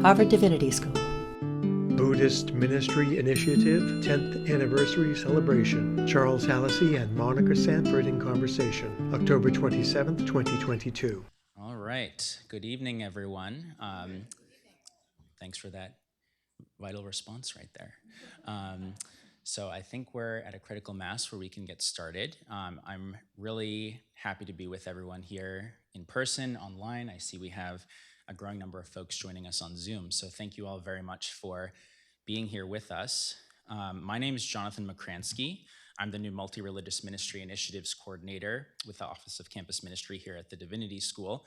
Harvard Divinity School. Buddhist Ministry Initiative 10th Anniversary Celebration. Charles Hallisey and Monica Sanford in conversation. October 27th, 2022. All right. Good evening, everyone. Thanks for that vital response right there. So I think we're at a critical mass where we can get started. I'm really happy to be with everyone here in person, online. I see we have a growing number of folks joining us on Zoom. So thank you all very much for being here with us. My name is Jonathan McCransky. I'm the new Multi-Religious Ministry Initiatives Coordinator with the Office of Campus Ministry here at the Divinity School,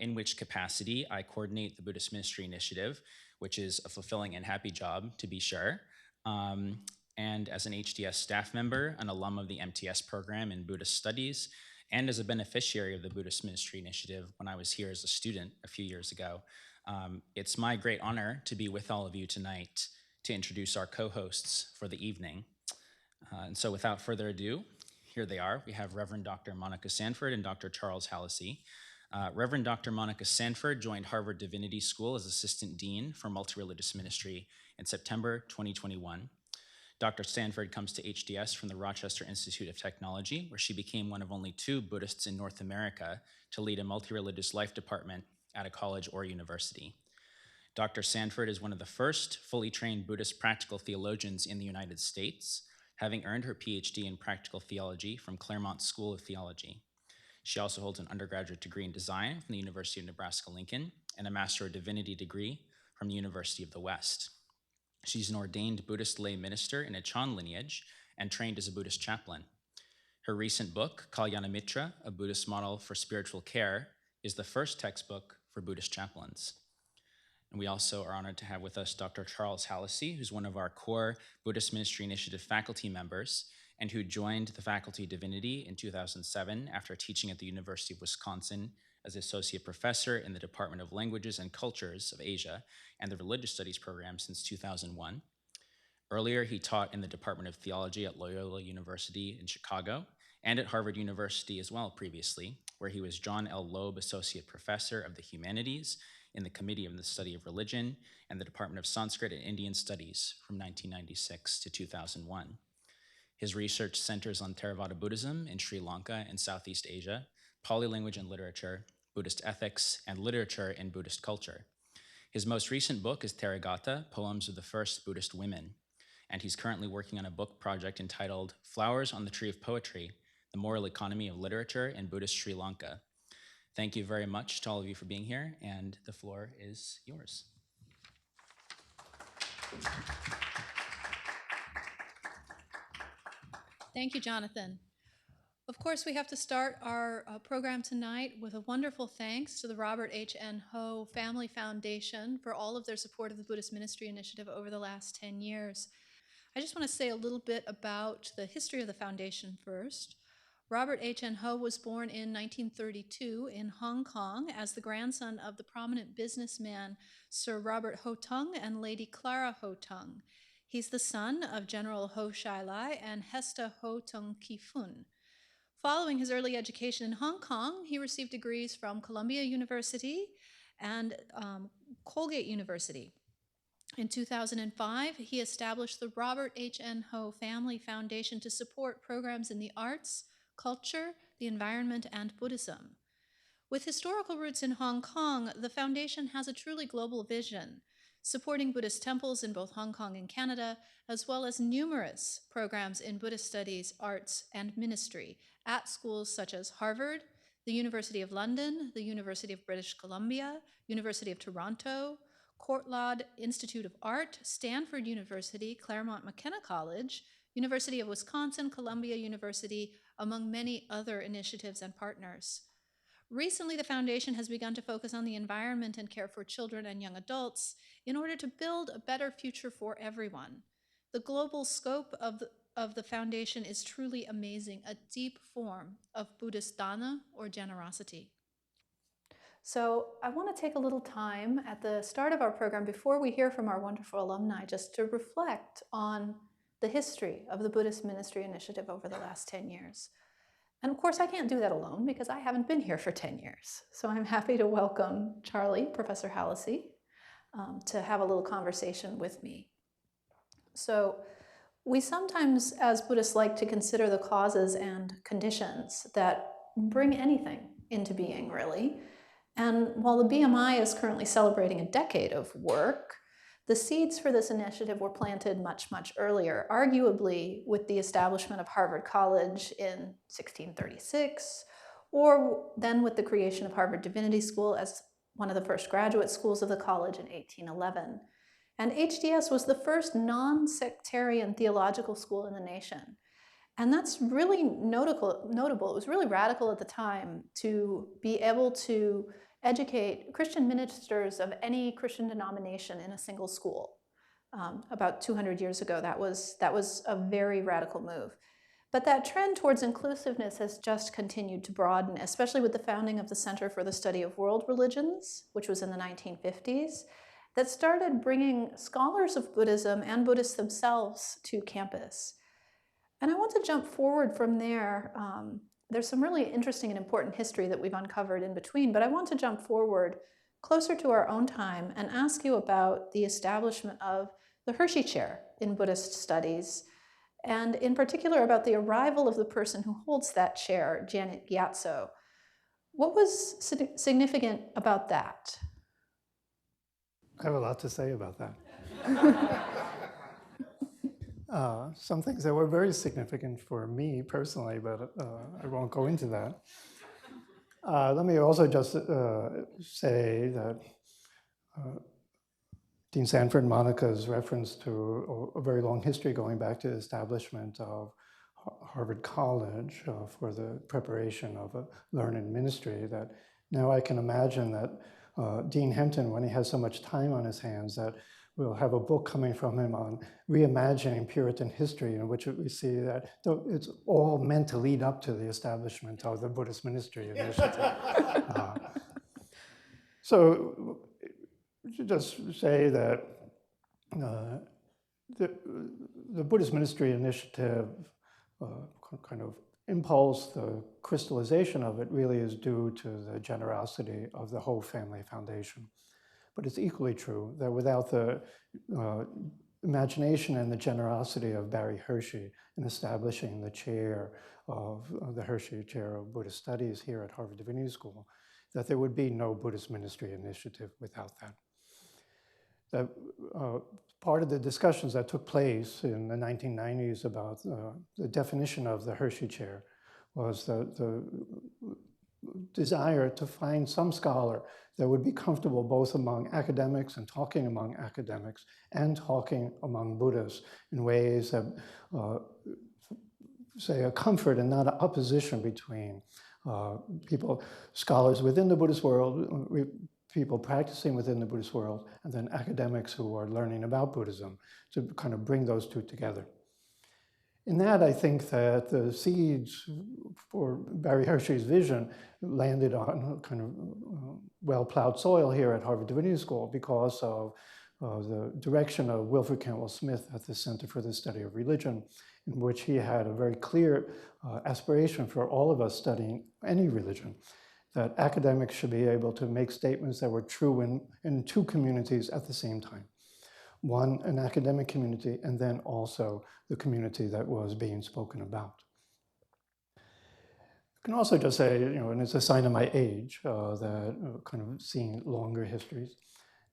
in which capacity I coordinate the Buddhist Ministry Initiative, which is a fulfilling and happy job, to be sure. And as an HDS staff member, an alum of the MTS program in Buddhist Studies, and as a beneficiary of the Buddhist Ministry Initiative when I was here as a student a few years ago. It's my great honor to be with all of you tonight to introduce our co-hosts for the evening. And so without further ado, here they are. We have Reverend Dr. Monica Sanford and Dr. Charles Hallisey. Reverend Dr. Monica Sanford joined Harvard Divinity School as Assistant Dean for Multi-Religious Ministry in September 2021. Dr. Sanford comes to HDS from the Rochester Institute of Technology, where she became one of only 2 Buddhists in North America to lead a multi-religious life department at a college or university. Dr. Sanford is one of the first fully trained Buddhist practical theologians in the United States, having earned her PhD in practical theology from Claremont School of Theology. She also holds an undergraduate degree in design from the University of Nebraska-Lincoln and a Master of Divinity degree from the University of the West. She's an ordained Buddhist lay minister in a Chan lineage and trained as a Buddhist chaplain. Her recent book, Kalyana Mitra, A Buddhist Model for Spiritual Care, is the first textbook for Buddhist chaplains. And we also are honored to have with us Dr. Charles Hallisey, who's one of our core Buddhist Ministry Initiative faculty members and who joined the Faculty of Divinity in 2007 after teaching at the University of Wisconsin as Associate Professor in the Department of Languages and Cultures of Asia and the Religious Studies program since 2001. Earlier, he taught in the Department of Theology at Loyola University in Chicago and at Harvard University as well previously, where he was John L. Loeb Associate Professor of the Humanities in the Committee of the Study of Religion and the Department of Sanskrit and Indian Studies from 1996 to 2001. His research centers on Theravada Buddhism in Sri Lanka and Southeast Asia, Pali language and literature, Buddhist ethics, and literature in Buddhist culture. His most recent book is Therigatha, Poems of the First Buddhist Women, and he's currently working on a book project entitled Flowers on the Tree of Poetry, The Moral Economy of Literature in Buddhist Sri Lanka. Thank you very much to all of you for being here, and the floor is yours. Thank you, Jonathan. Of course, we have to start our program tonight with a wonderful thanks to the Robert H. N. Ho Family Foundation for all of their support of the Buddhist Ministry Initiative over the last 10 years. I just want to say a little bit about the history of the foundation first. Robert H. N. Ho was born in 1932 in Hong Kong as the grandson of the prominent businessman Sir Robert Ho Tung and Lady Clara Ho Tung. He's the son of General Ho Shai Lai and Hesta Ho Tung Ki Fun. Following his early education in Hong Kong, he received degrees from Columbia University and Colgate University. In 2005, he established the Robert H. N. Ho Family Foundation to support programs in the arts, culture, the environment, and Buddhism. With historical roots in Hong Kong, the foundation has a truly global vision, supporting Buddhist temples in both Hong Kong and Canada, as well as numerous programs in Buddhist studies, arts, and ministry at schools such as Harvard, the University of London, the University of British Columbia, University of Toronto, Courtauld Institute of Art, Stanford University, Claremont McKenna College, University of Wisconsin, Columbia University, among many other initiatives and partners. Recently, the foundation has begun to focus on the environment and care for children and young adults in order to build a better future for everyone. The global scope of the foundation is truly amazing, a deep form of Buddhist dana or generosity. So I want to take a little time at the start of our program before we hear from our wonderful alumni just to reflect on the history of the Buddhist Ministry Initiative over the last 10 years. And of course, I can't do that alone because I haven't been here for 10 years. So I'm happy to welcome Charlie, Professor Hallisey, to have a little conversation with me. So we sometimes, as Buddhists, like to consider the causes and conditions that bring anything into being, really. And while the BMI is currently celebrating a decade of work, the seeds for this initiative were planted much, much earlier, arguably with the establishment of Harvard College in 1636, or then with the creation of Harvard Divinity School as one of the first graduate schools of the college in 1811. And HDS was the first non-sectarian theological school in the nation. And that's really notable. It was really radical at the time to be able to educate Christian ministers of any Christian denomination in a single school. About 200 years ago, that was a very radical move. But that trend towards inclusiveness has just continued to broaden, especially with the founding of the Center for the Study of World Religions, which was in the 1950s, that started bringing scholars of Buddhism and Buddhists themselves to campus. And I want to jump forward from there. There's some really interesting and important history that we've uncovered in between, but I want to jump forward closer to our own time and ask you about the establishment of the Hershey Chair in Buddhist studies, and in particular about the arrival of the person who holds that chair, Janet Gyatso. What was significant about that? I have a lot to say about that. Some things that were very significant for me personally, but I won't go into that. Let me also just say that Dean Sanford and Monica's reference to a very long history going back to the establishment of Harvard College for the preparation of a learned ministry, that now I can imagine that Dean Hempton, when he has so much time on his hands, that we'll have a book coming from him on reimagining Puritan history, in which we see that it's all meant to lead up to the establishment of the Buddhist Ministry Initiative. So just say that the Buddhist Ministry Initiative kind of impulse, the crystallization of it really is due to the generosity of the Ho Family Foundation. But it's equally true that without the imagination and the generosity of Barry Hershey in establishing the chair of the Hershey Chair of Buddhist Studies here at Harvard Divinity School, that there would be no Buddhist Ministry Initiative without that. That part of the discussions that took place in the 1990s about the definition of the Hershey Chair was the desire to find some scholar that would be comfortable both among academics and talking among academics and talking among Buddhists in ways that say a comfort and not an opposition between scholars within the Buddhist world, people practicing within the Buddhist world, and then academics who are learning about Buddhism, to kind of bring those two together. In that, I think that the seeds for Barry Hershey's vision landed on kind of well-plowed soil here at Harvard Divinity School because of the direction of Wilfred Cantwell Smith at the Center for the Study of Religion, in which he had a very clear aspiration for all of us studying any religion, that academics should be able to make statements that were true in two communities at the same time. One, an academic community, and then also the community that was being spoken about. I can also just say, and it's a sign of my age, that kind of seeing longer histories,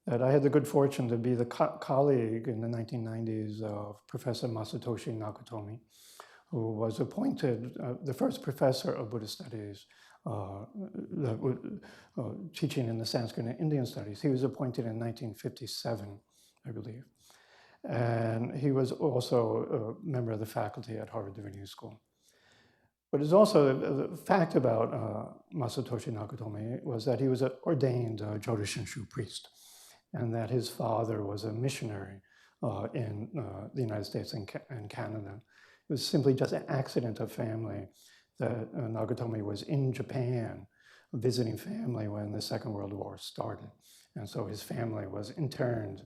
that I had the good fortune to be the colleague in the 1990s of Professor Masatoshi Nakatomi, who was appointed the first professor of Buddhist studies teaching in the Sanskrit and Indian studies. He was appointed in 1957, I believe. And he was also a member of the faculty at Harvard Divinity School. But it's also the fact about Masatoshi Nakatomi was that he was an ordained Jodo Shinshu priest, and that his father was a missionary in the United States and Canada. It was simply just an accident of family that Nakatomi was in Japan visiting family when the Second World War started. And so his family was interned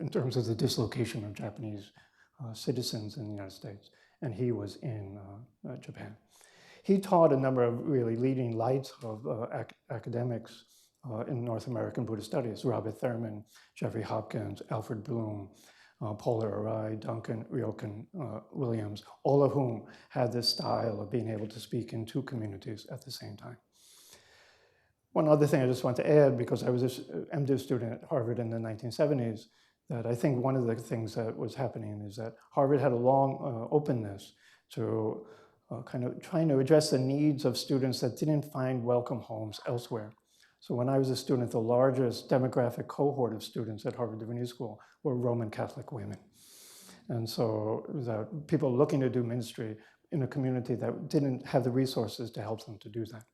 in terms of the dislocation of Japanese citizens in the United States, and he was in Japan. He taught a number of really leading lights of academics in North American Buddhist studies. Robert Thurman, Jeffrey Hopkins, Alfred Bloom, Paula Arai, Duncan Ryokan Williams, all of whom had this style of being able to speak in two communities at the same time. One other thing I just want to add, because I was an MDiv student at Harvard in the 1970s, that I think one of the things that was happening is that Harvard had a long openness to kind of trying to address the needs of students that didn't find welcome homes elsewhere. So when I was a student, the largest demographic cohort of students at Harvard Divinity School were Roman Catholic women. And so that people looking to do ministry in a community that didn't have the resources to help them to do that.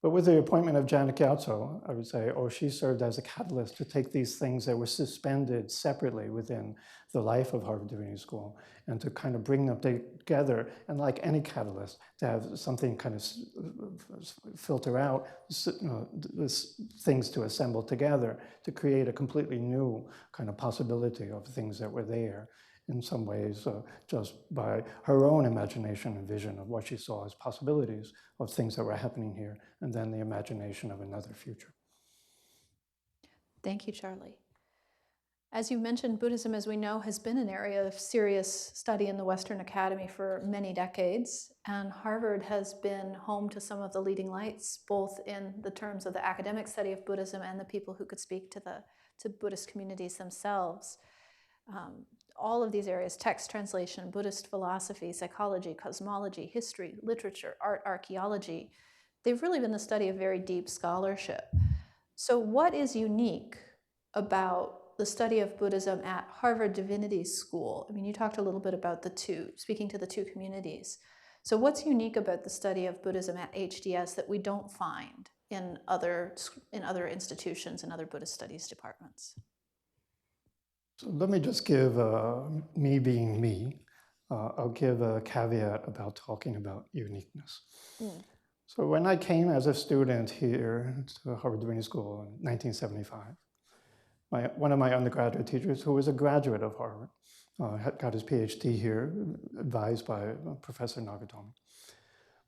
But with the appointment of Janet Gyatso, I would say, she served as a catalyst to take these things that were suspended separately within the life of Harvard Divinity School and to kind of bring them together, and like any catalyst, to have something kind of filter out things to assemble together to create a completely new kind of possibility of things that were there. In some ways, just by her own imagination and vision of what she saw as possibilities of things that were happening here, and then the imagination of another future. Thank you, Charlie. As you mentioned, Buddhism, as we know, has been an area of serious study in the Western Academy for many decades, and Harvard has been home to some of the leading lights, both in the terms of the academic study of Buddhism and the people who could speak to Buddhist communities themselves. All of these areas, text translation, Buddhist philosophy, psychology, cosmology, history, literature, art, archaeology, they've really been the study of very deep scholarship. So what is unique about the study of Buddhism at Harvard Divinity School? I mean, you talked a little bit about speaking to the two communities. So what's unique about the study of Buddhism at HDS that we don't find in other institutions and other Buddhist studies departments? So let me just give, me being me, I'll give a caveat about talking about uniqueness. So when I came as a student here to Harvard Divinity School in 1975, one of my undergraduate teachers, who was a graduate of Harvard, got his PhD here, advised by Professor Nagatomi,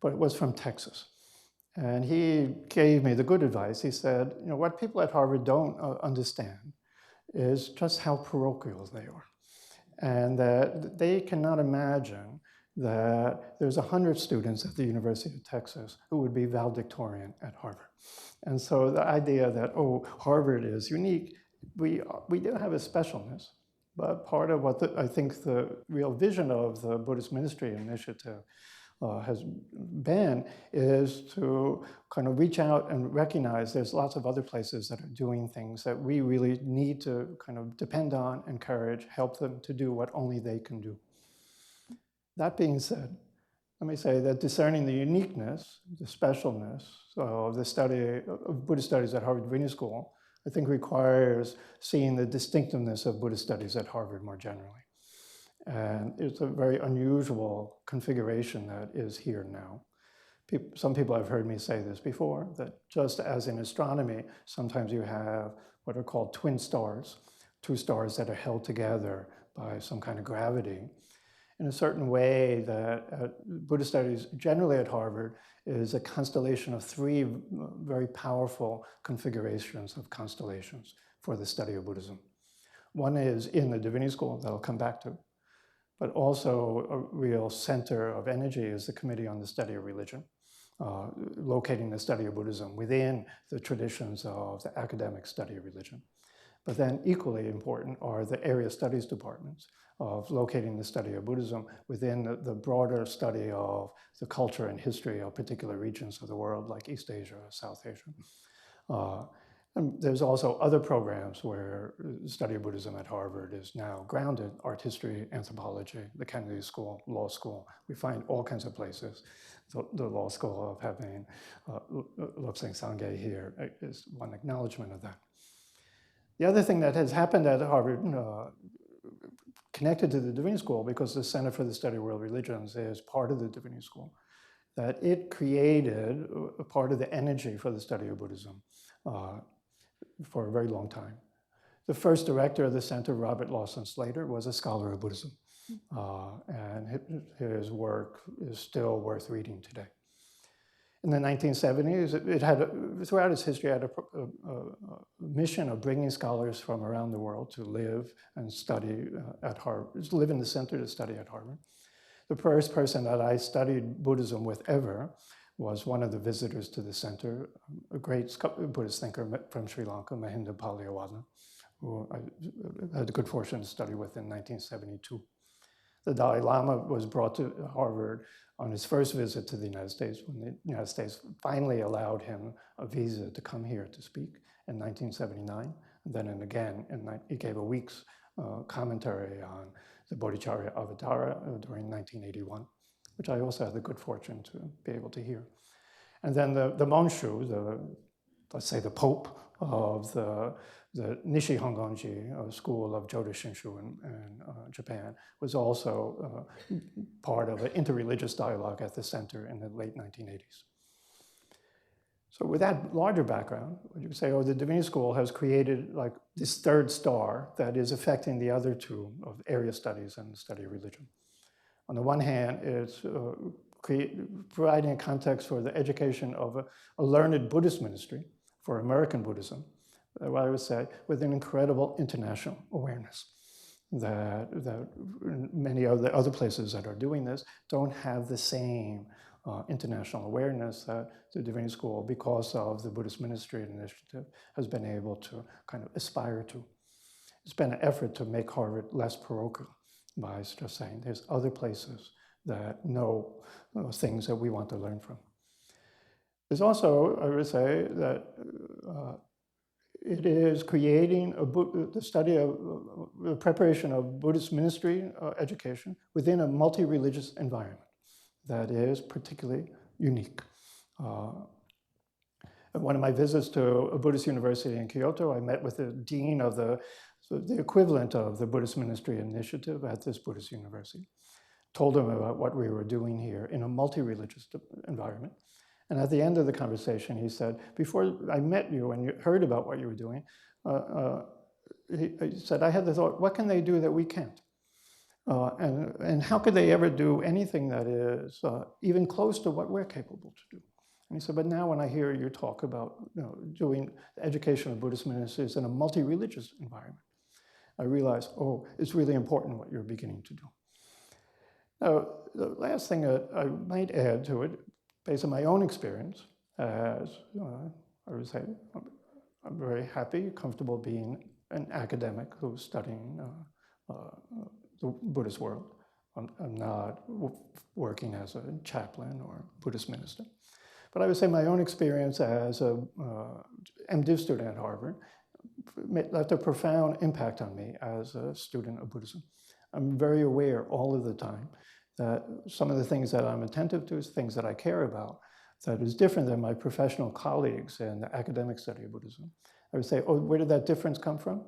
but it was from Texas. And he gave me the good advice. He said, what people at Harvard don't understand is just how parochial they are. And that they cannot imagine that there's 100 students at the University of Texas who would be valedictorian at Harvard. And so the idea that, Harvard is unique, we do have a specialness, but part of what I think the real vision of the Buddhist Ministry Initiative has been is to kind of reach out and recognize there's lots of other places that are doing things that we really need to kind of depend on, encourage, help them to do what only they can do. That being said, let me say that discerning the uniqueness, the specialness of the study of Buddhist studies at Harvard Divinity School, I think requires seeing the distinctiveness of Buddhist studies at Harvard more generally. And it's a very unusual configuration that is here now. Some people have heard me say this before, that just as in astronomy, sometimes you have what are called twin stars, two stars that are held together by some kind of gravity. In a certain way, that Buddhist studies generally at Harvard is a constellation of three very powerful configurations of constellations for the study of Buddhism. One is in the Divinity School that I'll come back to, but also a real center of energy is the Committee on the Study of Religion, locating the study of Buddhism within the traditions of the academic study of religion. But then equally important are the area studies departments of locating the study of Buddhism within the broader study of the culture and history of particular regions of the world, like East Asia, South Asia. And there's also other programs where the study of Buddhism at Harvard is now grounded: art history, anthropology, the Kennedy School, law school. We find all kinds of places. The law school of having Lobsang Sangye here is one acknowledgement of that. The other thing that has happened at Harvard, connected to the Divinity School, because the Center for the Study of World Religions is part of the Divinity School, that it created a part of the energy for the study of Buddhism for a very long time. The first director of the center, Robert Lawson Slater, was a scholar of Buddhism, and his work is still worth reading today. In the 1970s, it had, throughout its history, had a mission of bringing scholars from around the world to live and study at Harvard, to live in the center to study at Harvard. The first person that I studied Buddhism with ever was one of the visitors to the center, a great Buddhist thinker from Sri Lanka, Mahinda Palihawala, who I had the good fortune to study with in 1972. The Dalai Lama was brought to Harvard on his first visit to the United States, when the United States finally allowed him a visa to come here to speak in 1979. And then again, he gave a week's commentary on the Bodhicharya Avatara during 1981, which I also had the good fortune to be able to hear. And then the Monshu, let's say the Pope of the Nishi Hongonji school of Jodo Shinshu in Japan, was also part of an interreligious dialogue at the center in the late 1980s. So with that larger background, you would say, oh, the Divinity School has created like this third star that is affecting the other two of area studies and the study of religion. On the one hand, it's providing a context for the education of a learned Buddhist ministry for American Buddhism, what I would say, with an incredible international awareness that many of the other places that are doing this don't have the same international awareness that the Divinity School, because of the Buddhist Ministry Initiative, has been able to kind of aspire to. It's been an effort to make Harvard less parochial by just saying there's other places that know things that we want to learn from. There's also, I would say, that it is creating the study of the preparation of Buddhist ministry education within a multi-religious environment that is particularly unique. At one of my visits to a Buddhist university in Kyoto, I met with the dean of the equivalent of the Buddhist Ministry Initiative at this Buddhist university. Told him about what we were doing here in a multi-religious environment. And at the end of the conversation, he said, before I met you and you heard about what you were doing, he said, I had the thought, what can they do that we can't? And how could they ever do anything that is even close to what we're capable to do? And he said, but now when I hear you talk about doing the education of Buddhist ministers in a multi-religious environment, I realize, oh, it's really important what you're beginning to do. Now, the last thing that I might add to it, based on my own experience, as I would say, I'm very happy, comfortable being an academic who's studying the Buddhist world. I'm not working as a chaplain or Buddhist minister. But I would say my own experience as a MDiv student at Harvard left a profound impact on me as a student of Buddhism. I'm very aware all of the time that some of the things that I'm attentive to is things that I care about that is different than my professional colleagues in the academic study of Buddhism. I would say, oh, where did that difference come from?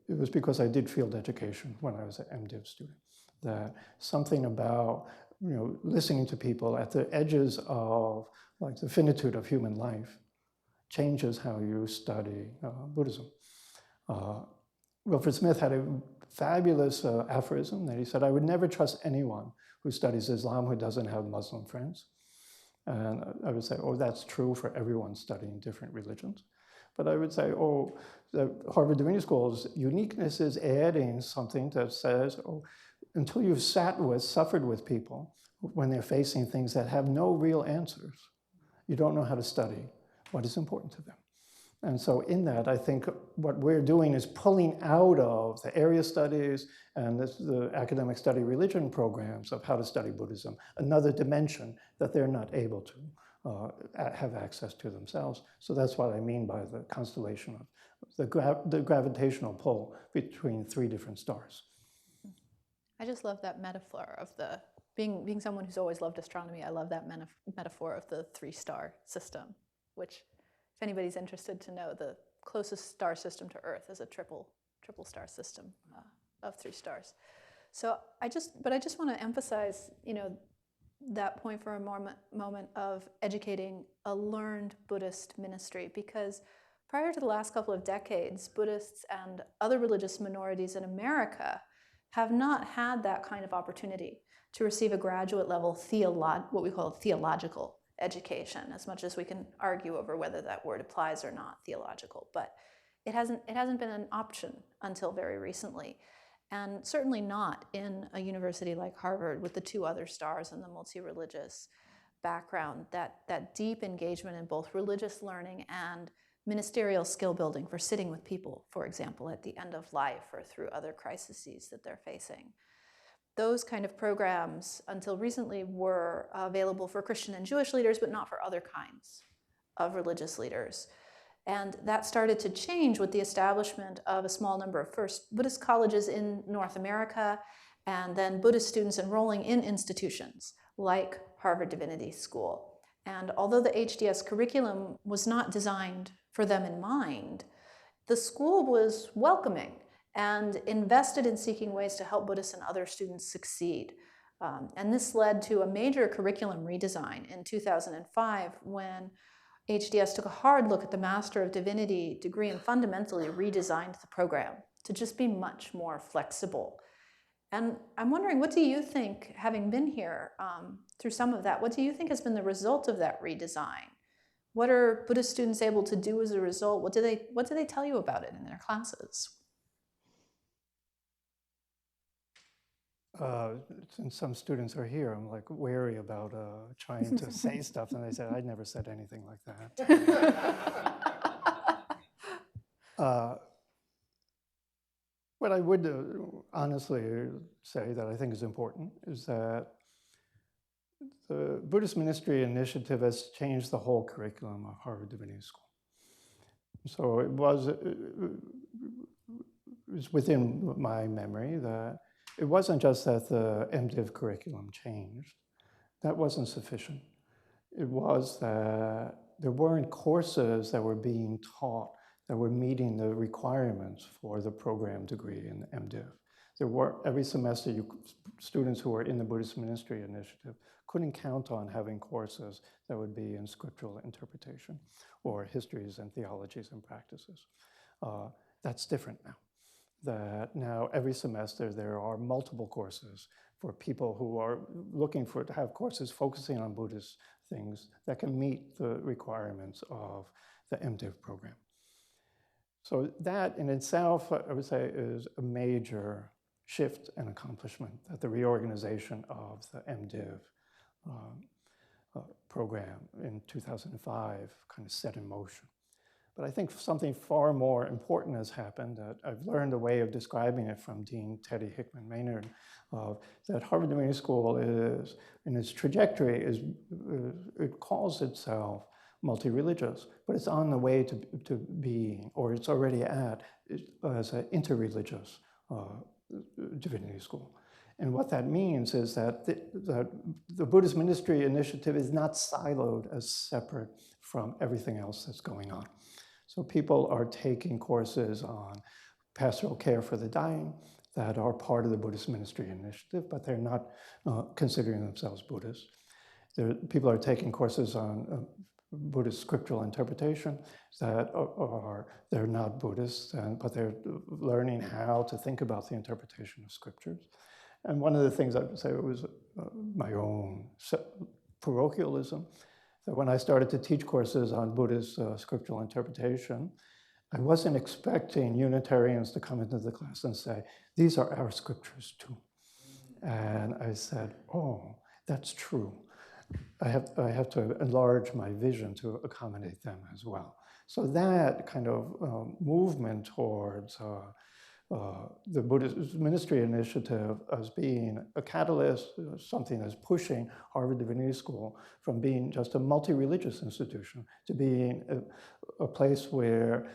It was because I did field education when I was an MDiv student. That something about listening to people at the edges of like the finitude of human life changes how you study Buddhism. Wilfred Smith had a fabulous aphorism that he said, I would never trust anyone who studies Islam who doesn't have Muslim friends. And I would say, oh, that's true for everyone studying different religions. But I would say, oh, the Harvard Divinity School's uniqueness is adding something that says, oh, until you've suffered with people when they're facing things that have no real answers, you don't know how to study what is important to them. And so in that, I think what we're doing is pulling out of the area studies and the academic study religion programs of how to study Buddhism, another dimension that they're not able to have access to themselves. So that's what I mean by the constellation of the gravitational pull between three different stars. I just love that metaphor of the being someone who's always loved astronomy. I love that metaphor of the three-star system, which, if anybody's interested to know, the closest star system to Earth is a triple star system of three stars. So I just want to emphasize, that point for a moment of educating a learned Buddhist ministry, because prior to the last couple of decades, Buddhists and other religious minorities in America have not had that kind of opportunity to receive a graduate level what we call theological education, as much as we can argue over whether that word applies or not, theological. But it hasn't been an option until very recently. And certainly not in a university like Harvard with the two other stars and the multi-religious background, that deep engagement in both religious learning and ministerial skill building for sitting with people, for example, at the end of life or through other crises that they're facing. Those kind of programs, until recently, were available for Christian and Jewish leaders, but not for other kinds of religious leaders. And that started to change with the establishment of a small number of first Buddhist colleges in North America, and then Buddhist students enrolling in institutions like Harvard Divinity School. And although the HDS curriculum was not designed for them in mind, the school was welcoming and invested in seeking ways to help Buddhists and other students succeed. And this led to a major curriculum redesign in 2005 when HDS took a hard look at the Master of Divinity degree and fundamentally redesigned the program to just be much more flexible. And I'm wondering, what do you think, having been here through some of that, what do you think has been the result of that redesign? What are Buddhist students able to do as a result? What do they tell you about it in their classes? Since some students are here, I'm like wary about trying to say stuff, and they said, I never said anything like that. What I would honestly say that I think is important is that the Buddhist Ministry Initiative has changed the whole curriculum of Harvard Divinity School. So it was within my memory that it wasn't just that the MDiv curriculum changed. That wasn't sufficient. It was that there weren't courses that were being taught that were meeting the requirements for the program degree in MDiv. There were, every semester, students who were in the Buddhist Ministry Initiative couldn't count on having courses that would be in scriptural interpretation or histories and theologies and practices. That's different now. That now every semester there are multiple courses for people who are looking to have courses focusing on Buddhist things that can meet the requirements of the MDiv program. So that in itself, I would say, is a major shift and accomplishment that the reorganization of the MDiv program in 2005 kind of set in motion. But I think something far more important has happened that I've learned a way of describing it from Dean Teddy Hickman Maynard, that Harvard Divinity School is, in its trajectory, it calls itself multi-religious, but it's on the way to being, or it's already at, as an interreligious divinity school. And what that means is that the Buddhist Ministry Initiative is not siloed as separate from everything else that's going on. So people are taking courses on pastoral care for the dying that are part of the Buddhist Ministry Initiative, but they're not considering themselves Buddhists. People are taking courses on Buddhist scriptural interpretation that they're not Buddhists, but they're learning how to think about the interpretation of scriptures. And one of the things I would say was my own parochialism. So when I started to teach courses on Buddhist scriptural interpretation, I wasn't expecting Unitarians to come into the class and say, these are our scriptures too. And I said, oh, that's true. I have to enlarge my vision to accommodate them as well. So that kind of movement towards the Buddhist Ministry Initiative as being a catalyst, something that's pushing Harvard Divinity School from being just a multi-religious institution to being a place where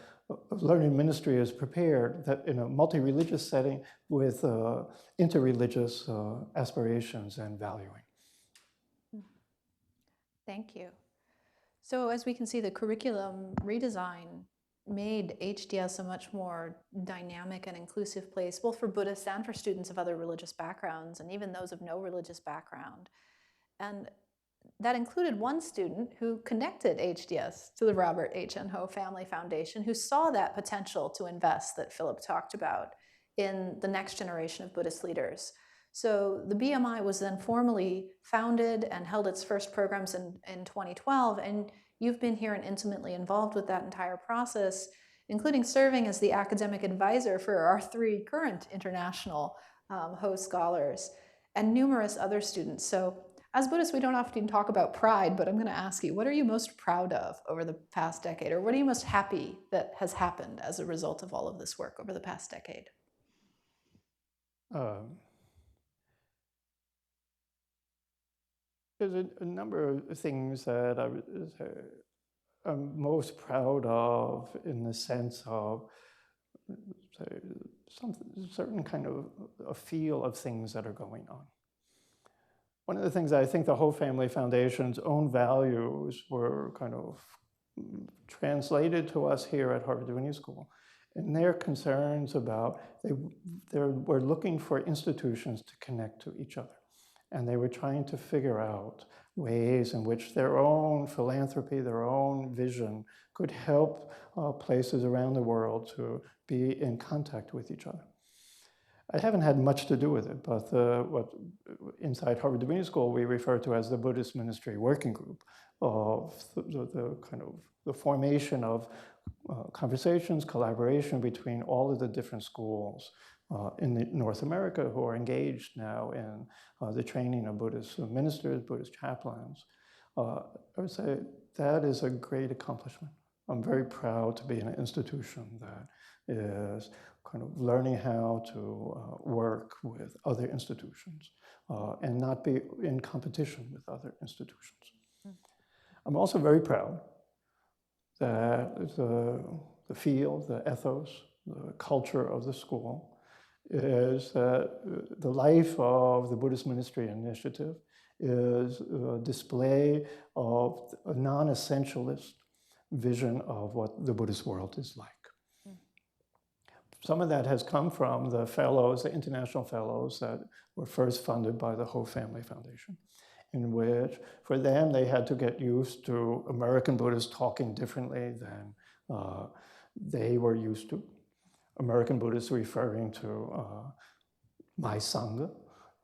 learning ministry is prepared that in a multi-religious setting with interreligious aspirations and valuing. Thank you. So as we can see, the curriculum redesign made HDS a much more dynamic and inclusive place, both for Buddhists and for students of other religious backgrounds, and even those of no religious background. And that included one student who connected HDS to the Robert H. N. Ho Family Foundation, who saw that potential to invest that Philip talked about in the next generation of Buddhist leaders. So the BMI was then formally founded and held its first programs in 2012, and you've been here and intimately involved with that entire process, including serving as the academic advisor for our 3 current international Ho scholars and numerous other students. So as Buddhists, we don't often talk about pride, but I'm going to ask you, what are you most proud of over the past decade, or what are you most happy that has happened as a result of all of this work over the past decade? There's a number of things that I'm most proud of in the sense of certain kind of a feel of things that are going on. One of the things I think the Ho Family Foundation's own values were kind of translated to us here at Harvard Divinity School. And their concerns about, they were looking for institutions to connect to each other. And they were trying to figure out ways in which their own philanthropy, their own vision could help places around the world to be in contact with each other. I haven't had much to do with it, but what inside Harvard Divinity School we refer to as the Buddhist Ministry Working Group, of the kind of the formation of conversations, collaboration between all of the different schools in North America who are engaged now in the training of Buddhist ministers, Buddhist chaplains. I would say that is a great accomplishment. I'm very proud to be in an institution that is kind of learning how to work with other institutions and not be in competition with other institutions. I'm also very proud that the field, the ethos, the culture of the school is that the life of the Buddhist Ministry Initiative is a display of a non-essentialist vision of what the Buddhist world is like. Some of that has come from the fellows, the international fellows that were first funded by the Ho Family Foundation, in which for them they had to get used to American Buddhists talking differently than they were used to. American Buddhists referring to my Sangha,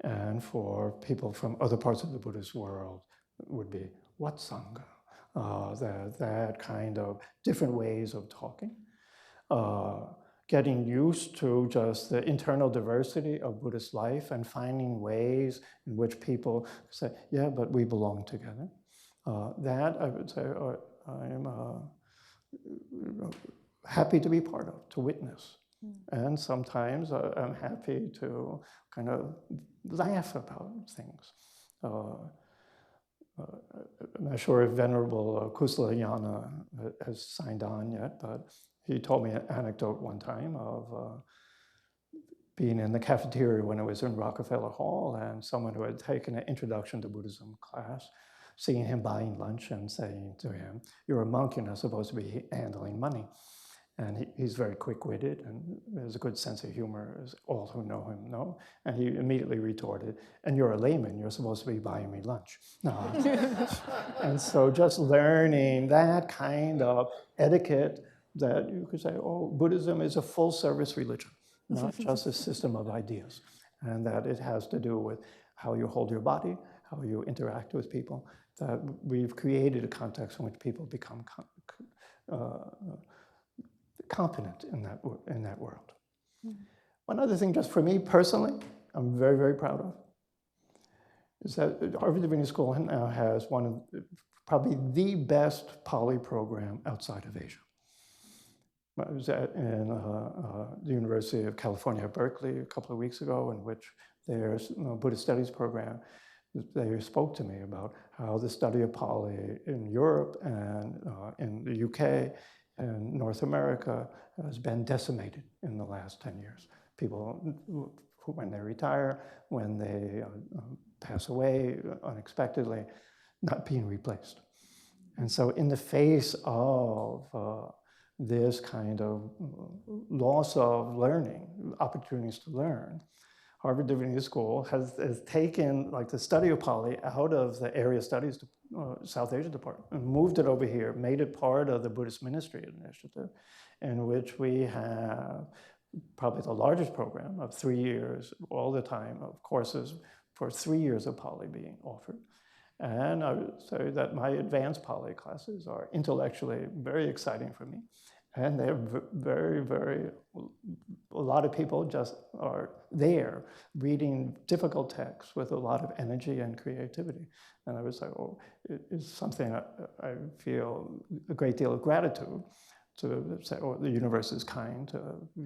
and for people from other parts of the Buddhist world would be what Sangha, that kind of different ways of talking. Getting used to just the internal diversity of Buddhist life and finding ways in which people say, yeah, but we belong together. That I would say I'm happy to be part of, to witness. And sometimes I'm happy to kind of laugh about things. I'm not sure if Venerable Kusalayana has signed on yet, but he told me an anecdote one time of being in the cafeteria when I was in Rockefeller Hall, and someone who had taken an Introduction to Buddhism class, seeing him buying lunch and saying to him, "You're a monk, you're not supposed to be handling money." And he's very quick-witted and has a good sense of humor, as all who know him know. And he immediately retorted, "And you're a layman, you're supposed to be buying me lunch." And so just learning that kind of etiquette that you could say, oh, Buddhism is a full-service religion, not just a system of ideas. And that it has to do with how you hold your body, how you interact with people, that we've created a context in which people become competent in that world. One other thing, just for me personally, I'm very, very proud of, is that Harvard Divinity School now has one of probably the best Pali program outside of Asia. I was in the University of California, Berkeley, a couple of weeks ago, in which their Buddhist Studies program, they spoke to me about how the study of Pali in Europe and in the UK and North America has been decimated in the last 10 years. People, when they retire, when they pass away unexpectedly, not being replaced. And so in the face of this kind of loss of learning, opportunities to learn, Harvard Divinity School has taken like the study of Pali out of the area studies South Asia department and moved it over here, made it part of the Buddhist Ministry Initiative, in which we have probably the largest program of 3 years, all the time, of courses for 3 years of Pali being offered. And I would say that my advanced Pali classes are intellectually very exciting for me. And they're a lot of people just are there reading difficult texts with a lot of energy and creativity. And I would say, oh, it is something I feel a great deal of gratitude to say, oh, the universe is kind to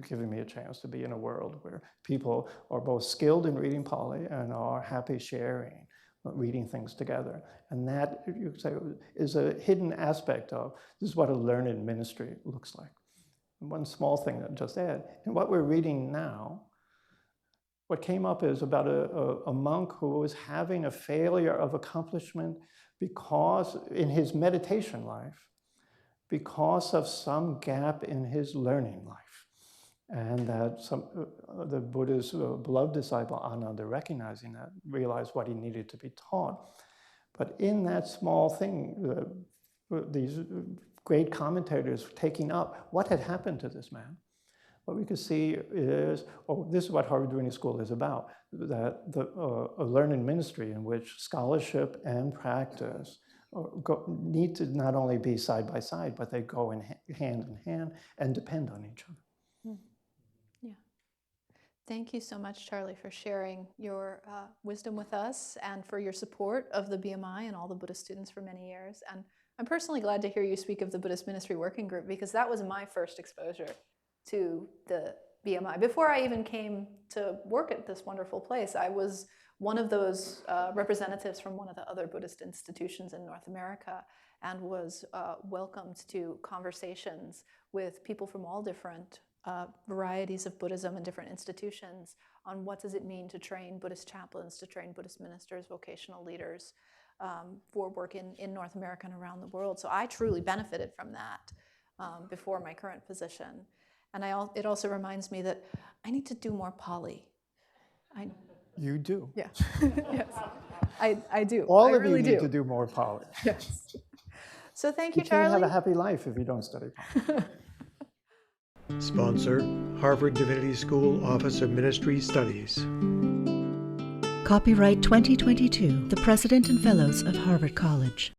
giving me a chance to be in a world where people are both skilled in reading Pali and are happy sharing reading things together. And that, you could say, is a hidden aspect of this is what a learned ministry looks like. And one small thing that just add, in what we're reading now, what came up is about a monk who was having a failure of accomplishment because in his meditation life, because of some gap in his learning life. And that the Buddha's beloved disciple, Ananda, recognizing that, realized what he needed to be taught. But in that small thing, these great commentators taking up what had happened to this man. What we could see is, oh, this is what Harvard Divinity School is about, that a learned ministry in which scholarship and practice need to not only be side by side, but they go hand in hand and depend on each other. Yeah. Thank you so much, Charlie, for sharing your wisdom with us and for your support of the BMI and all the Buddhist students for many years. And I'm personally glad to hear you speak of the Buddhist Ministry Working Group, because that was my first exposure to the BMI. Before I even came to work at this wonderful place, I was one of those representatives from one of the other Buddhist institutions in North America, and was welcomed to conversations with people from all different varieties of Buddhism and different institutions on what does it mean to train Buddhist chaplains, to train Buddhist ministers, vocational leaders for work in North America and around the world. So I truly benefited from that before my current position. And it also reminds me that I need to do more Pali. You do. Yeah. Yes. I do. All I of really you need do. to do more Pali. Yes. So thank you, You Charlie. can't have a happy life if you don't study Pali. Sponsor, Harvard Divinity School Office of Ministry Studies. Copyright 2022, the President and Fellows of Harvard College.